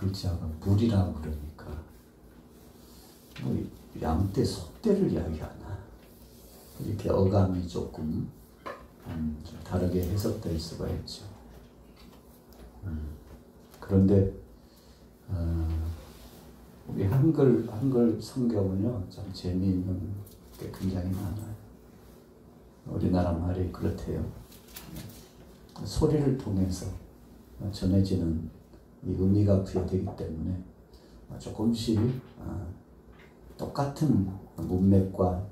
글자가 불이라고 그러니까 뭐 양떼 속떼를 이야기하나 이렇게 어감이 조금 좀 다르게 해석될 수가 있죠. 그런데 우리 한글 성경은요 참 재미있는 게 굉장히 많아요. 우리나라 말이 그렇대요. 소리를 통해서 전해지는 이 의미가 부여되기 때문에 조금씩 똑같은 문맥과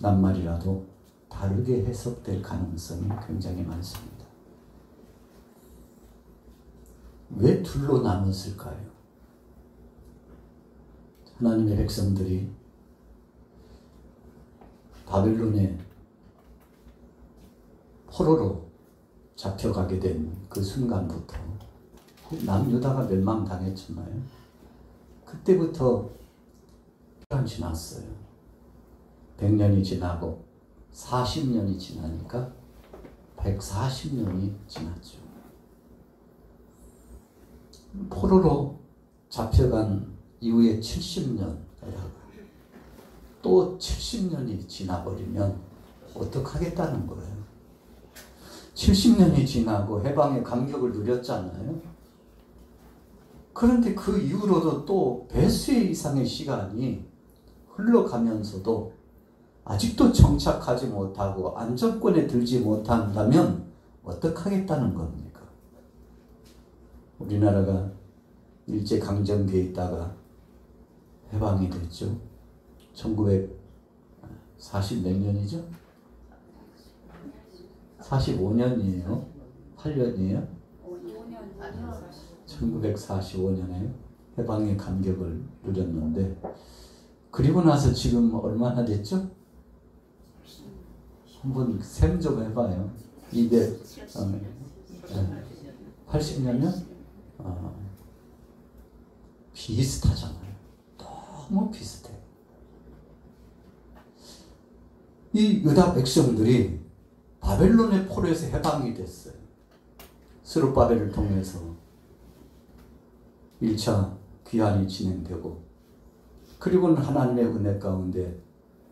낱말이라도 다르게 해석될 가능성이 굉장히 많습니다. 왜 둘로 나눴을까요? 하나님의 백성들이 바벨론의 포로로 잡혀가게 된 그 순간부터 남유다가 멸망당했잖아요. 그때부터 시간이 지났어요. 100년이 지나고 40년이 지나니까 140년이 지났죠. 포로로 잡혀간 이후에 70년 또 70년이 지나버리면 어떡하겠다는 거예요. 70년이 지나고 해방의 감격을 누렸잖아요. 그런데 그 이후로도 또 배수의 이상의 시간이 흘러가면서도 아직도 정착하지 못하고 안정권에 들지 못한다면 어떡하겠다는 겁니까? 우리나라가 일제강점기에 있다가 해방이 됐죠. 1940 몇 년이죠? 45년이에요? 8년이에요? 1945년에 해방의 감격을 누렸는데 그리고 나서 지금 얼마나 됐죠? 한번 셈 좀 해봐요. 280년이면 비슷하잖아요. 너무 비슷해. 이 유다 백성들이 바벨론의 포로에서 해방이 됐어요. 스룹바벨을 통해서 1차 귀환이 진행되고 그리고는 하나님의 은혜 가운데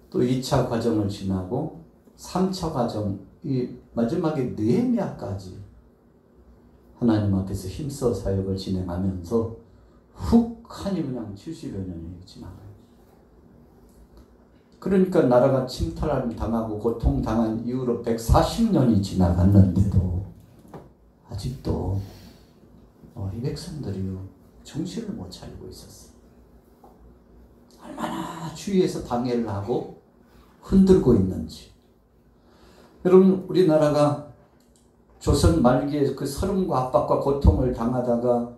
또 2차 과정을 지나고 3차 과정, 이 마지막에 느헤미야까지 하나님 앞에서 힘써 사역을 진행하면서 훅하니 그냥 70여 년이 지나가요. 그러니까 나라가 침탈을 당하고 고통당한 이후로 140년이 지나갔는데도 아직도 이 백성들이 정신을 못 차리고 있었어요. 얼마나 주위에서 방해를 하고 흔들고 있는지. 여러분, 우리나라가 조선 말기에 그 서름과 압박과 고통을 당하다가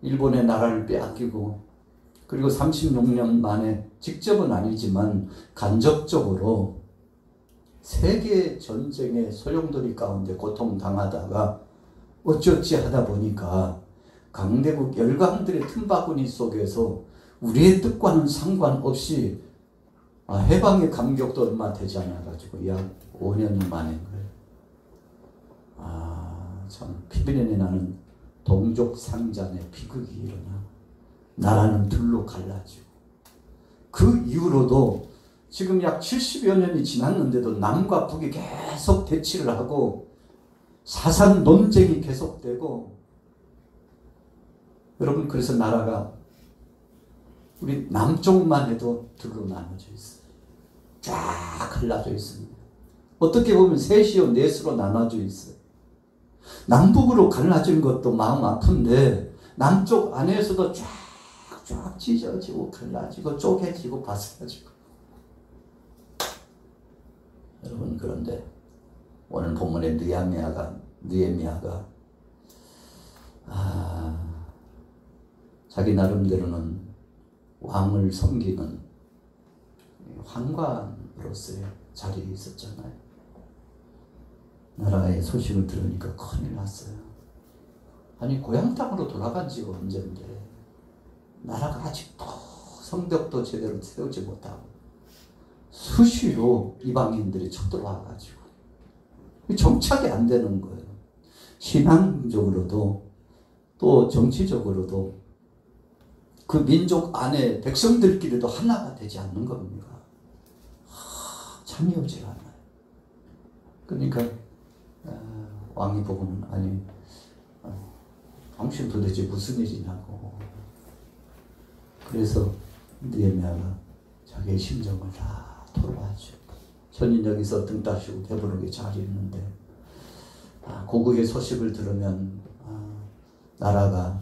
일본의 나라를 빼앗기고 그리고 36년 만에 직접은 아니지만 간접적으로 세계 전쟁의 소용돌이 가운데 고통당하다가 어찌어찌 하다 보니까 강대국 열강들의 틈바구니 속에서 우리의 뜻과는 상관없이 해방의 감격도 얼마 되지 않아가지고 약 5년 만인 거예요. 참 피비린내 나는 동족 상잔의 비극이 일어나 나라는 둘로 갈라지고 그 이후로도 지금 약 70여 년이 지났는데도 남과 북이 계속 대치를 하고 사상 논쟁이 계속되고 여러분 그래서 나라가 우리 남쪽만 해도 둘로 나눠져 있어요. 쫙 갈라져 있습니다. 어떻게 보면 셋이요 넷으로 나눠져 있어요. 남북으로 갈라진 것도 마음 아픈데 남쪽 안에서도 쫙 찢어지고 갈라지고 쪼개지고 바스라지고. 여러분 그런데 오늘 본문의 느헤미야가 자기 나름대로는 왕을 섬기는 황관으로서의 자리에 있었잖아요. 나라의 소식을 들으니까 큰일 났어요. 아니 고향 땅으로 돌아간 지가 언젠데 나라가 아직도 성벽도 제대로 세우지 못하고 수시로 이방인들이 쳐들어와가지고 정착이 안 되는 거예요. 신앙적으로도 또 정치적으로도 그 민족 안에 백성들끼리도 하나가 되지 않는 겁니다. 참이 오질 않아요. 그러니까 왕이 보고는 아니 당신 도대체 무슨 일이냐고. 그래서 느헤미야가 자기의 심정을 다 토로하죠. 저는 여기서 등 따시고 배부르게 잘 있는데 고국의 소식을 들으면 나라가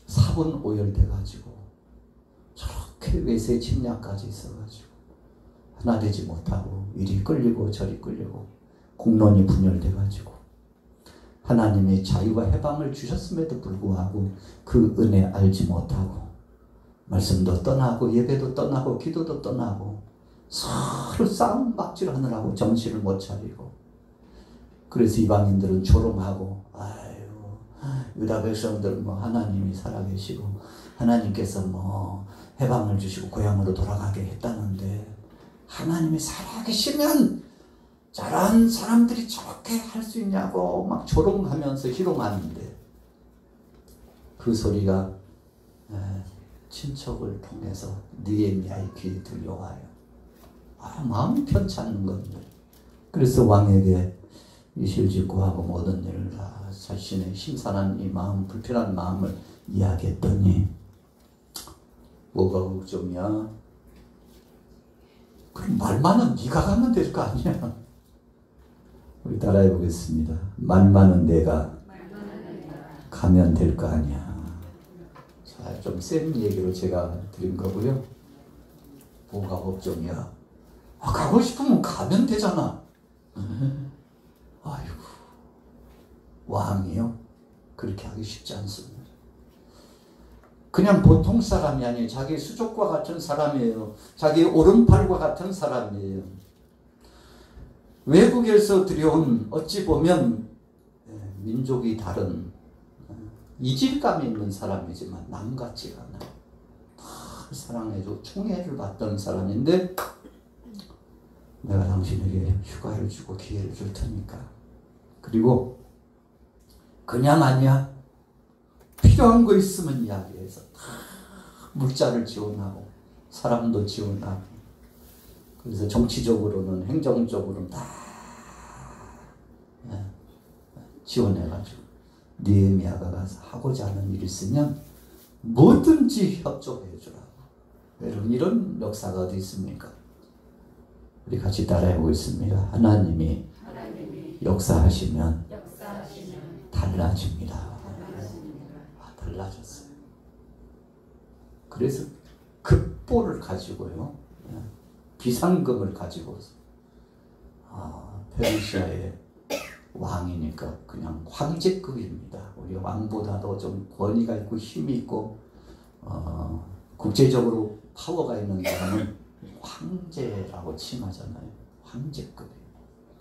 사분오열돼 가지고 저렇게 외세 침략까지 있어가지고 하나 되지 못하고 이리 끌리고 저리 끌리고 국론이 분열돼 가지고 하나님이 자유와 해방을 주셨음에도 불구하고 그 은혜 알지 못하고 말씀도 떠나고 예배도 떠나고 기도도 떠나고 서로 싸움박질 하느라고 정신을 못 차리고 그래서 이방인들은 조롱하고 아유 유다 백성들은 뭐 하나님이 살아계시고 하나님께서 뭐 해방을 주시고 고향으로 돌아가게 했다는데 하나님이 살아계시면 저런 사람들이 저렇게 할 수 있냐고 막 조롱하면서 희롱하는데 그 소리가 친척을 통해서 느헤미야의 귀에 들려와요. 마음이 편치 않는 건데 그래서 왕에게 이실직고하고 모든 일을 다 자신의 심산한 이 마음 불편한 마음을 이야기했더니 뭐가 걱정이야? 그럼 말 많은 네가 가면 될 거 아니야. 우리 따라해 보겠습니다. 말 많은 내가 가면 될 거 아니야. 자, 좀 센 얘기로 제가 드린 거고요. 뭐가 걱정이야? 가고 싶으면 가면 되잖아. 아이고, 왕이요? 그렇게 하기 쉽지 않습니다. 그냥 보통 사람이 아니에요. 자기 수족과 같은 사람이에요. 자기 오른팔과 같은 사람이에요. 외국에서 들여온 어찌 보면 민족이 다른 이질감이 있는 사람이지만 남 같지가 않아요. 다 사랑해주고 총애를 받던 사람인데 내가 당신에게 휴가를 주고 기회를 줄 테니까 그리고 그냥 아니야. 필요한 거 있으면 이야기해서 다 물자를 지원하고 사람도 지원하고 그래서 정치적으로는 행정적으로는 다 지원해가지고 느헤미야가 가서 하고자 하는 일이 있으면 뭐든지 협조해 주라고. 여러분 이런 역사가 어디 있습니까? 우리 같이 따라해 보겠습니다. 하나님이 역사하시면 달라집니다. 달라졌어요. 그래서 급보를 가지고요. 비상금을 가지고서 페르시아의 왕이니까 그냥 황제급입니다. 우리 왕보다도 좀 권위가 있고 힘이 있고 국제적으로 파워가 있는 사람은 황제라고 칭하잖아요. 황제급이에요.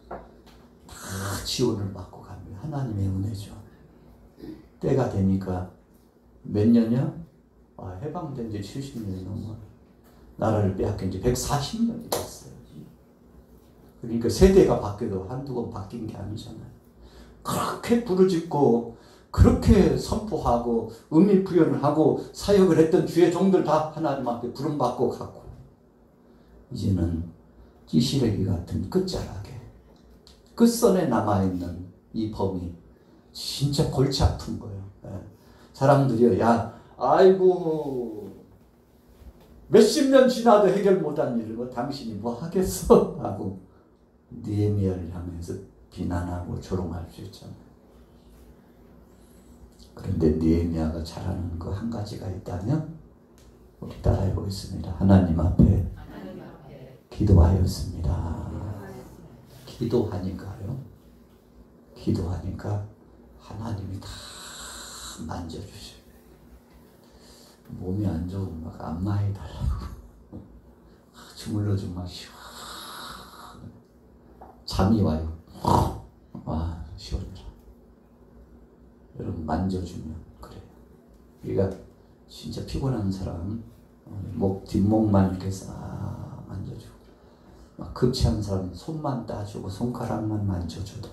다 지원을 받고 갑니다. 하나님의 은혜죠. 때가 되니까 몇 년이요? 해방된 지 70년이 넘어 나라를 빼앗긴 지 140년이 됐어요. 그러니까 세대가 바뀌어도 한두 번 바뀐 게 아니잖아요. 그렇게 부르짖고 그렇게 선포하고 의미 부여를 하고 사역을 했던 주의 종들 다 하나님 앞에 부름받고 갔고 이제는 찌시래기 같은 끝자락에 끝선에 남아있는 이 범이 진짜 골치 아픈 거예요. 사람들이요, 야, 아이고 몇십 년 지나도 해결 못한 일을 뭐 당신이 뭐 하겠어? 하고 느헤미야를 향해서 비난하고 조롱할 수 있잖아요. 그런데 느헤미야가 잘하는 거 한 가지가 있다면 우리 따라해 보겠습니다. 하나님 앞에 기도하였습니다. 기도하니까요. 기도하니까 하나님이 다 만져주셔요. 몸이 안 좋으면 막 안마해 달라고 주물러 주면 막 시원해. 잠이 와요. 와, 시원해라. 여러분 만져주면 그래요. 우리가 진짜 피곤한 사람 목 뒷목만 이렇게 싹 만져주고 막 급체한 사람 손만 따주고 손가락만 만져줘도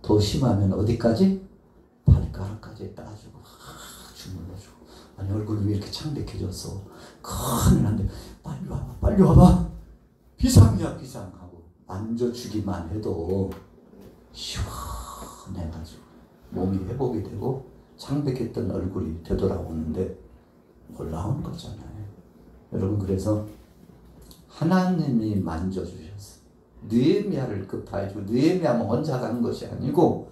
더 심하면 어디까지? 발가락까지 따주고 주물러주고 아니 얼굴이 왜 이렇게 창백해졌어? 큰일 났네. 빨리 와봐, 빨리 와봐. 비상이야, 비상 하고 만져주기만 해도 시원해가지고 몸이 회복이 되고 창백했던 얼굴이 되돌아오는데 놀라운 거잖아요. 여러분, 그래서 하나님이 만져주셨어요. 느헤미야를 급하여주고, 느헤미야만 혼자 간 것이 아니고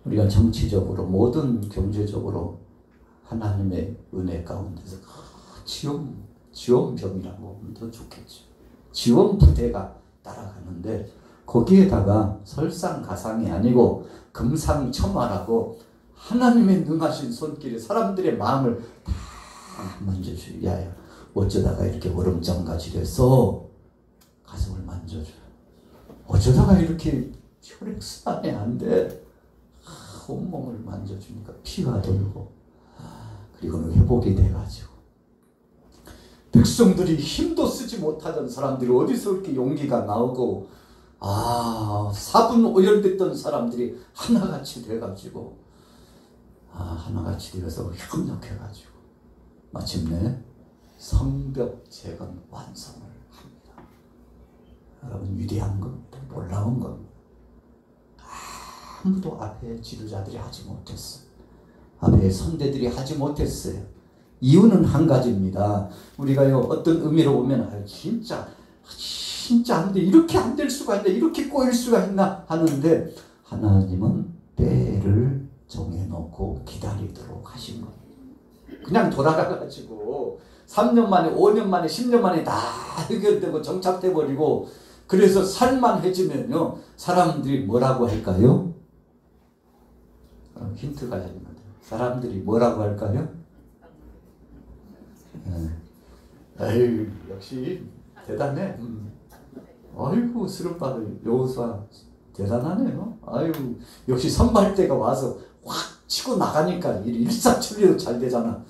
우리가 정치적으로 모든 경제적으로 하나님의 은혜 가운데서 지원병이라고 하면 더 좋겠죠. 지원부대가 따라가는데 거기에다가 설상가상이 아니고 금상첨화라고 하나님의 능하신 손길에 사람들의 마음을 다 만져줘요. 야야, 어쩌다가 이렇게 얼음장같이 돼서 가슴을 만져줘요. 어쩌다가 이렇게 혈액순환이 안 돼. 온몸을 만져주니까 피가 돌고, 그리고는 회복이 돼가지고 백성들이 힘도 쓰지 못하던 사람들이 어디서 이렇게 용기가 나오고, 사분 오열됐던 사람들이 하나같이 돼가지고, 하나같이 되어서 협력해가지고 마침내 성벽 재건 완성을 합니다. 여러분, 위대한 겁니다. 놀라운 겁니다. 아무도 앞에 지도자들이 하지 못했어요. 앞에 선대들이 하지 못했어요. 이유는 한 가지입니다. 우리가요, 어떤 의미로 보면 진짜 안 돼, 이렇게 안 될 수가 있나, 이렇게 꼬일 수가 있나 하는데, 하나님은 때를 정해놓고 기다리도록 하신 겁니다. 그냥 돌아가가지고 3년 만에 5년 만에 10년 만에 다 해결되고 정착돼 버리고, 그래서 살만해지면요 사람들이 뭐라고 할까요? 힌트가 됩니다. 사람들이 뭐라고 할까요? 에이, 역시 대단해. 아이고, 스룹바벨 여호수아 대단하네요. 아이고, 역시 선발대가 와서 확 치고 나가니까 일사천리로 잘 되잖아.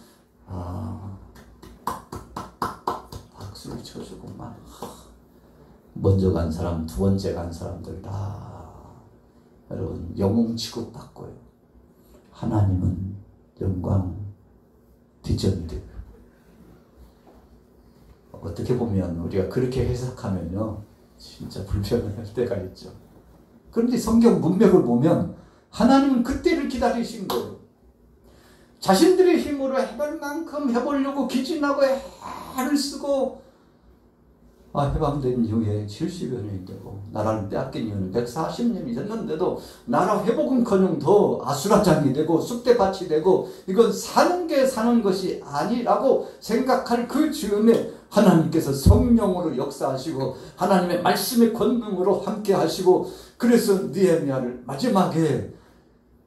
박수를 쳐주고 막 먼저 간 사람, 두 번째 간 사람들 다 여러분 영웅 취급받고요. 하나님은 영광 뒷전이 되고, 어떻게 보면 우리가 그렇게 해석하면요 진짜 불편할 때가 있죠. 그런데 성경 문맥을 보면 하나님은 그때를 기다리신 거예요. 자신들의 힘으로 해볼 만큼 해보려고 기진하고 애를 쓰고, 해방된 이후에 70여 년이 되고 나라를 빼앗긴 이후는 140년이 됐는데도 나라 회복은커녕 더 아수라장이 되고 쑥대밭이 되고, 이건 사는 게 사는 것이 아니라고 생각할 그 즈음에 하나님께서 성령으로 역사하시고 하나님의 말씀의 권능으로 함께 하시고, 그래서 느헤미야를 마지막에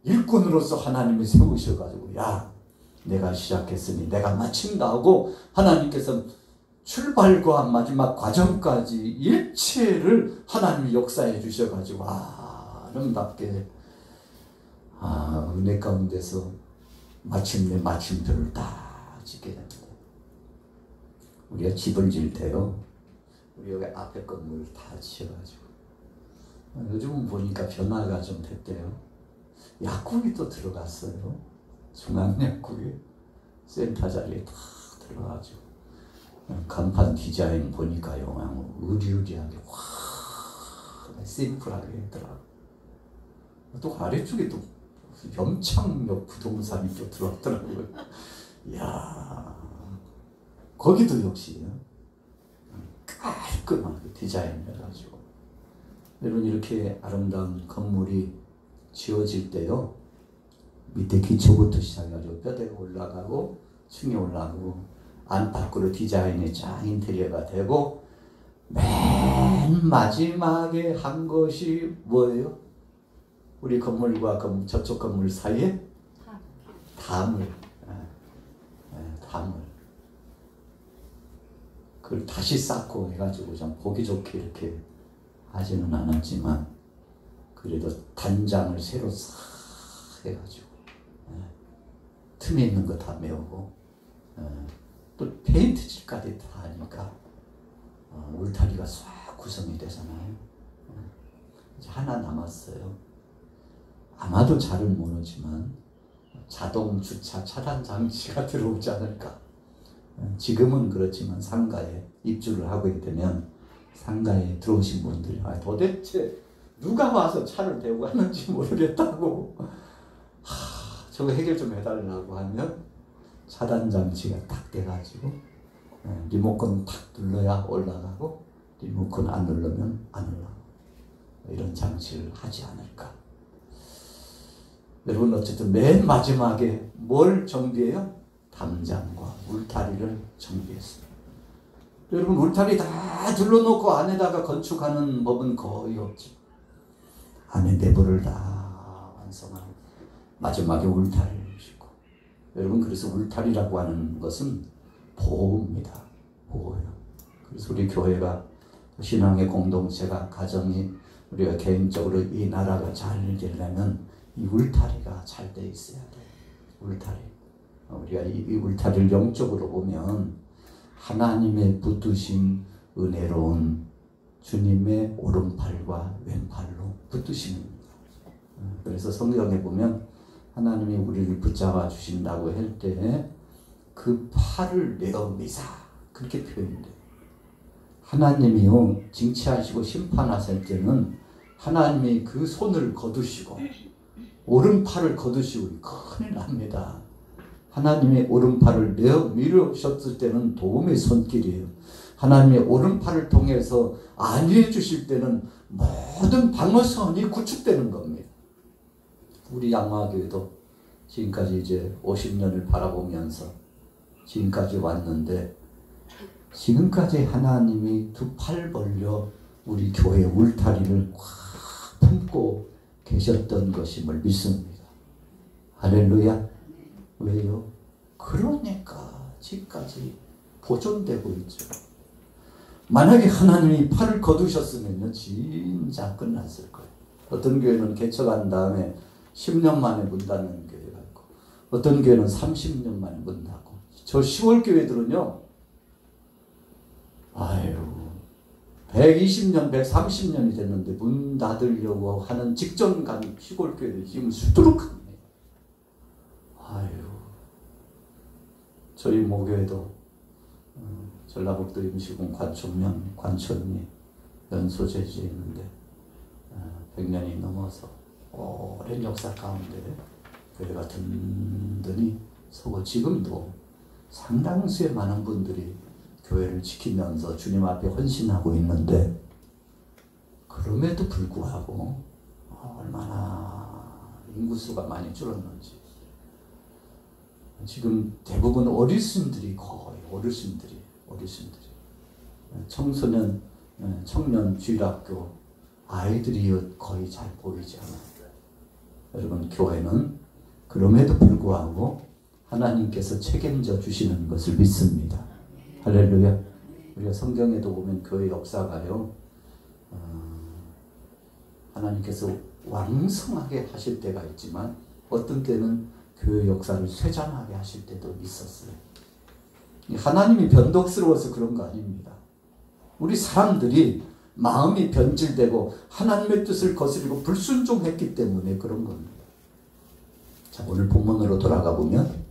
일꾼으로서 하나님이 세우셔가지고, 야, 내가 시작했으니 내가 마친다 하고 하나님께서 출발과 마지막 과정까지 일체를 하나님이 역사해 주셔가지고, 아름답게 은혜 가운데서 마침내 마침표를 다 짓게 됩니다. 우리가 집을 질 때요, 우리 여기 앞에 건물 다 지어가지고, 요즘은 보니까 변화가 좀 됐대요. 약국이 또 들어갔어요. 중앙약국이 센터 자리에 다 들어가가지고 간판 디자인 보니까요, 의리의리하게 심플하게 했더라고요. 또 아래쪽에 또 염창역 부동산이 또 들어왔더라고요. 이야, 거기도 역시 깔끔하게 디자인해가지고, 여러분, 이렇게 아름다운 건물이 지어질 때요, 밑에 기초부터 시작해가지고 뼈대가 올라가고 층이 올라가고 안팎으로 디자인이 쫙 인테리어가 되고, 맨 마지막에 한 것이 뭐예요? 우리 건물과 저쪽 건물 사이에 담을, 담을 그걸 다시 쌓고 해가지고 좀 보기 좋게 이렇게 하지는 않았지만, 그래도 단장을 새로 싹 해가지고 틈에 있는 거 다 메우고, 또 페인트칠까지 다 하니까 울타리가 싹 구성이 되잖아요. 이제 하나 남았어요. 아마도 잘은 모르지만 자동 주차 차단 장치가 들어오지 않을까. 지금은 그렇지만 상가에 입주를 하게 되면 상가에 들어오신 분들이 도대체 누가 와서 차를 대고 가는지 모르겠다고 저거 해결 좀 해달라고 하면 차단 장치가 딱 돼가지고 리모컨 탁 눌러야 올라가고 리모컨 안 누르면 안 올라가고 이런 장치를 하지 않을까. 여러분 어쨌든 맨 마지막에 뭘 정비해요? 담장과 울타리를 정비했습니다. 여러분 울타리 다 둘러놓고 안에다가 건축하는 법은 거의 없죠. 안에 내부를 다 완성하고 마지막에 울타리를 짓고. 여러분 그래서 울타리라고 하는 것은 보호입니다. 보호예요. 그래서 우리 교회가 신앙의 공동체가 가정이 우리가 개인적으로 이 나라가 잘 되려면 이 울타리가 잘 돼 있어야 돼요. 울타리. 우리가 이 울타리를 영적으로 보면 하나님의 붙드신 은혜로운 주님의 오른팔과 왼팔로 붙드심입니다. 그래서 성경에 보면 하나님이 우리를 붙잡아 주신다고 할 때 그 팔을 내어 미사 그렇게 표현돼요. 하나님이요 징치하시고 심판하실 때는 하나님이 그 손을 거두시고 오른팔을 거두시고 큰일 납니다. 하나님의 오른팔을 내어 밀으셨을 때는 도움의 손길이에요. 하나님의 오른팔을 통해서 안위해 주실 때는 모든 방어선이 구축되는 겁니다. 우리 양화교회도 지금까지 이제 50년을 바라보면서 지금까지 왔는데 지금까지 하나님이 두 팔 벌려 우리 교회 울타리를 꽉 품고 계셨던 것임을 믿습니다. 할렐루야. 왜요? 그러니까 지금까지 보존되고 있죠. 만약에 하나님이 팔을 거두셨으면요 진짜 끝났을 거예요. 어떤 교회는 개척한 다음에 10년 만에 문 닫는 교회가 있고 어떤 교회는 30년 만에 문 닫고 저 시골 교회들은요 120년 130년이 됐는데 문 닫으려고 하는 직전 간 시골 교회들이 지금 수두룩합니다. 저희 모교에도 전라북도 임시군 관촌리 연소재지에 있는데 100년이 넘어서 오랜 역사 가운데 교회가 든든히 서고 지금도 상당수의 많은 분들이 교회를 지키면서 주님 앞에 헌신하고 있는데 그럼에도 불구하고 얼마나 인구수가 많이 줄었는지 지금 대부분 어르신들이 거의 어르신들이 청소년 청년 주일학교 아이들이 거의 잘 보이지 않아요. 여러분 교회는 그럼에도 불구하고 하나님께서 책임져 주시는 것을 믿습니다. 할렐루야. 우리가 성경에도 보면 교회 역사가요 하나님께서 왕성하게 하실 때가 있지만 어떤 때는 교회 역사를 쇠잔하게 하실 때도 있었어요. 하나님이 변덕스러워서 그런 거 아닙니다. 우리 사람들이 마음이 변질되고 하나님의 뜻을 거스리고 불순종했기 때문에 그런 겁니다. 자, 오늘 본문으로 돌아가 보면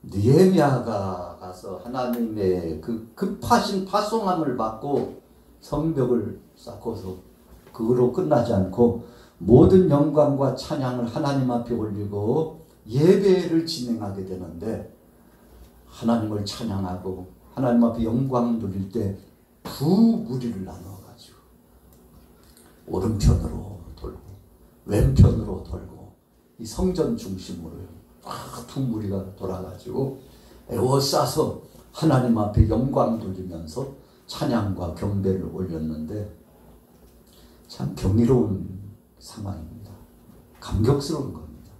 느헤미야가 가서 하나님의 그 급하신 파송함을 받고 성벽을 쌓고서 그거로 끝나지 않고 모든 영광과 찬양을 하나님 앞에 올리고 예배를 진행하게 되는데 하나님을 찬양하고 하나님 앞에 영광 돌릴 때 두 무리를 나눠가지고 오른편으로 돌고 왼편으로 돌고 이 성전 중심으로 두 무리가 돌아가지고 에워싸서 하나님 앞에 영광 돌리면서 찬양과 경배를 올렸는데 참 경이로운 상황입니다. 감격스러운 겁니다.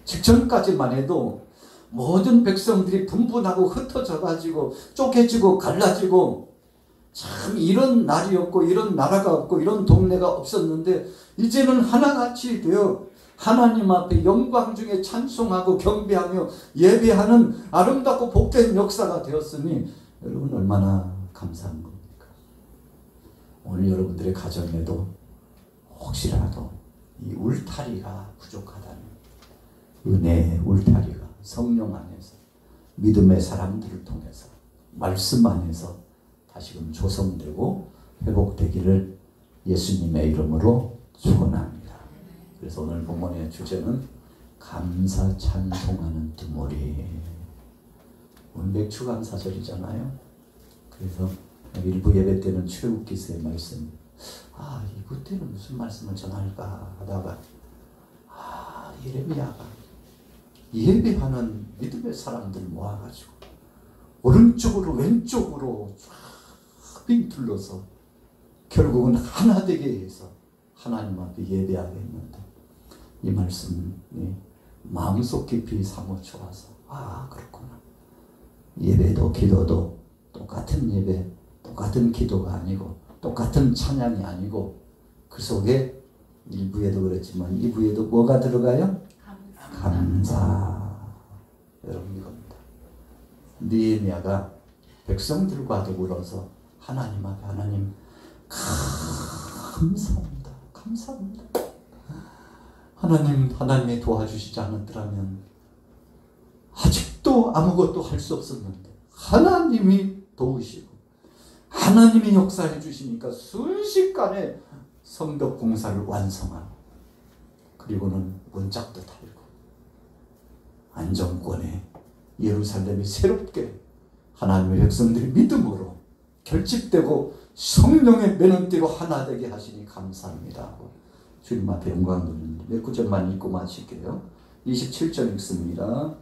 직전까지만 해도 모든 백성들이 분분하고 흩어져 가지고 쪼개지고 갈라지고 참 이런 날이었고 이런 나라가 없고 이런 동네가 없었는데 이제는 하나같이 되어 하나님 앞에 영광 중에 찬송하고 경배하며 예배하는 아름답고 복된 역사가 되었으니 여러분 얼마나 감사한 겁니까? 오늘 여러분들의 가정에도 혹시라도 이 울타리가 부족하다면 은혜의 울타리가 성령 안에서 믿음의 사람들을 통해서 말씀 안에서 다시금 조성되고 회복되기를 예수님의 이름으로 축원합니다. 그래서 오늘 본문의 주제는 감사 찬송하는 두모리. 오늘 맥주감사절이잖아요. 그래서 일부 예배 때는 출애굽기서의 말씀, 이거 때는 무슨 말씀을 전할까 하다가 예레미야가 예배하는 믿음의 사람들 모아가지고 오른쪽으로 왼쪽으로 쫙 빙둘러서 결국은 하나 되게 해서 하나님 앞에 예배하게 했는데 이 말씀이 마음속 깊이 사무쳐 와서 그렇구나. 예배도 기도도 똑같은 예배, 똑같은 기도가 아니고 똑같은 찬양이 아니고 그 속에 1부에도 그랬지만 2부에도 뭐가 들어가요? 감사. 여러분 이겁니다. 느헤미야가 백성들과 더불어서 하나님 앞에 하나님 감사합니다. 감사합니다. 하나님이 도와주시지 않았더라면 아직도 아무것도 할 수 없었는데 하나님이 도우시고 하나님이 역사해 주시니까 순식간에 성벽 공사를 완성하고 그리고는 문짝도 달고 안정권에 예루살렘이 새롭게 하나님의 백성들이 믿음으로 결집되고 성령의 매는띠로 하나 되게 하시니 감사합니다 하고 주님 앞에 영광 돌립니다. 몇 구절만 읽고 마칠게요. 27절 읽습니다.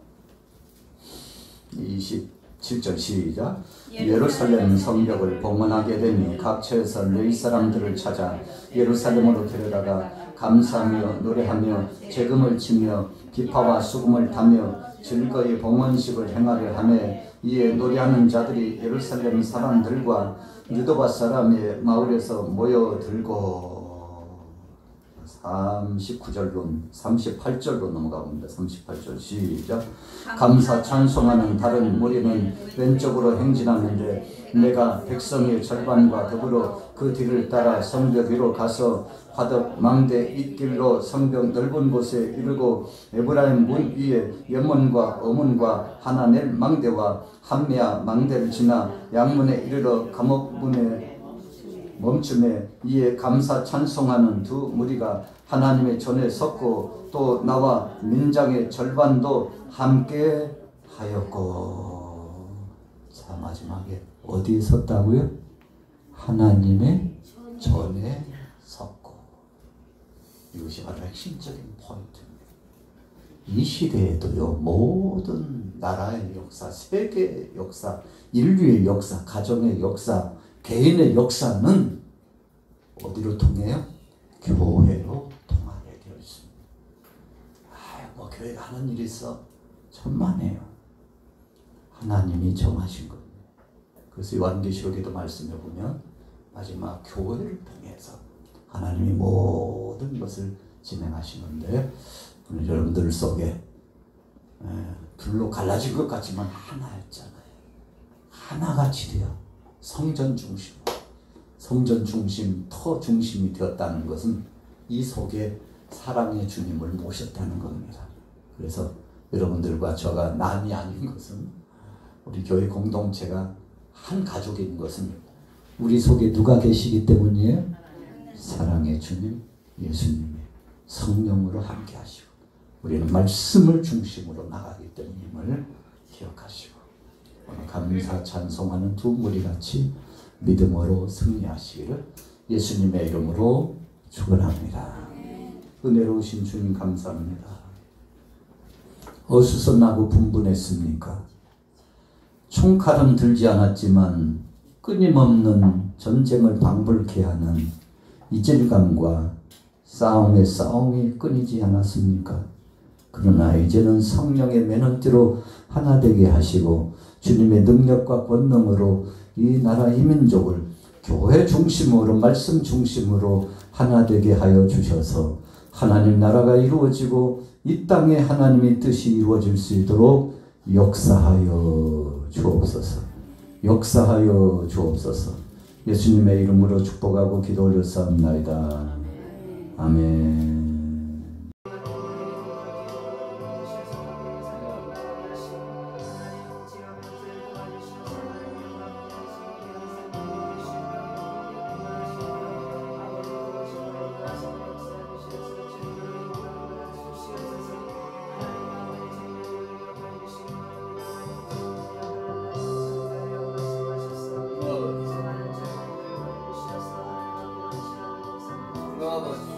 27절 시작. 예루살렘 성벽을 봉헌하게 되니 각처에서 레위 사람들을 찾아 예루살렘으로 데려다가 감사하며 노래하며 재금을 치며 기파와 수금을 타며 즐거이 봉헌식을 행하려 하매 이에 노래하는 자들이 예루살렘 사람들과 느도바 사람의 마을에서 모여들고 38절로 넘어가 봅니다. 38절 시작. 감사 찬송하는 다른 무리는 왼쪽으로 행진하는데 내가 백성의 절반과 더불어 그 뒤를 따라 성벽 위로 가서 화덕 망대 잇길로 성벽 넓은 곳에 이르고 에브라임 문 위에 연문과 어문과 하나넬 망대와 함메아 망대를 지나 양문에 이르러 감옥 문에 멈춤에 이에 감사 찬송하는 두 무리가 하나님의 전에 섰고 또 나와 민장의 절반도 함께 하였고. 자, 마지막에 어디에 섰다고요? 하나님의 전에 섰고. 이것이 바로 핵심적인 포인트입니다. 이 시대에도요, 모든 나라의 역사, 세계의 역사, 인류의 역사, 가정의 역사, 개인의 역사는 어디로 통해요? 교회로 통하게 되어 있습니다. 교회가 하는 일이 있어? 천만에요. 하나님이 정하신 겁니다. 그래서 요한계시록에도 말씀해 보면 마지막 교회를 통해서 하나님이 모든 것을 진행하시는데 오늘 여러분들 속에 둘로 갈라진 것 같지만 하나였잖아요. 하나같이 되어 성전 중심, 터 중심이 되었다는 것은 이 속에 사랑의 주님을 모셨다는 겁니다. 그래서 여러분들과 저가 남이 아닌 것은 우리 교회 공동체가 한 가족인 것은 우리 속에 누가 계시기 때문이에요? 사랑의 주님, 예수님이 성령으로 함께 하시고 우리는 말씀을 중심으로 나가기 때문임을 기억하시고 오늘 감사 찬송하는 두 무리같이 믿음으로 승리하시기를 예수님의 이름으로 축원합니다. 은혜로우신 주님 감사합니다. 어디서 나고 분분했습니까? 총칼은 들지 않았지만 끊임없는 전쟁을 방불케 하는 이질감과 싸움의 싸움이 끊이지 않았습니까? 그러나 이제는 성령의 매너띠로 하나 되게 하시고 주님의 능력과 권능으로 이 나라 이 민족을 교회 중심으로 말씀 중심으로 하나 되게 하여 주셔서 하나님 나라가 이루어지고 이 땅에 하나님의 뜻이 이루어질 수 있도록 역사하여 주옵소서. 역사하여 주옵소서. 예수님의 이름으로 축복하고 기도 올렸사옵나이다. 아멘. 아버지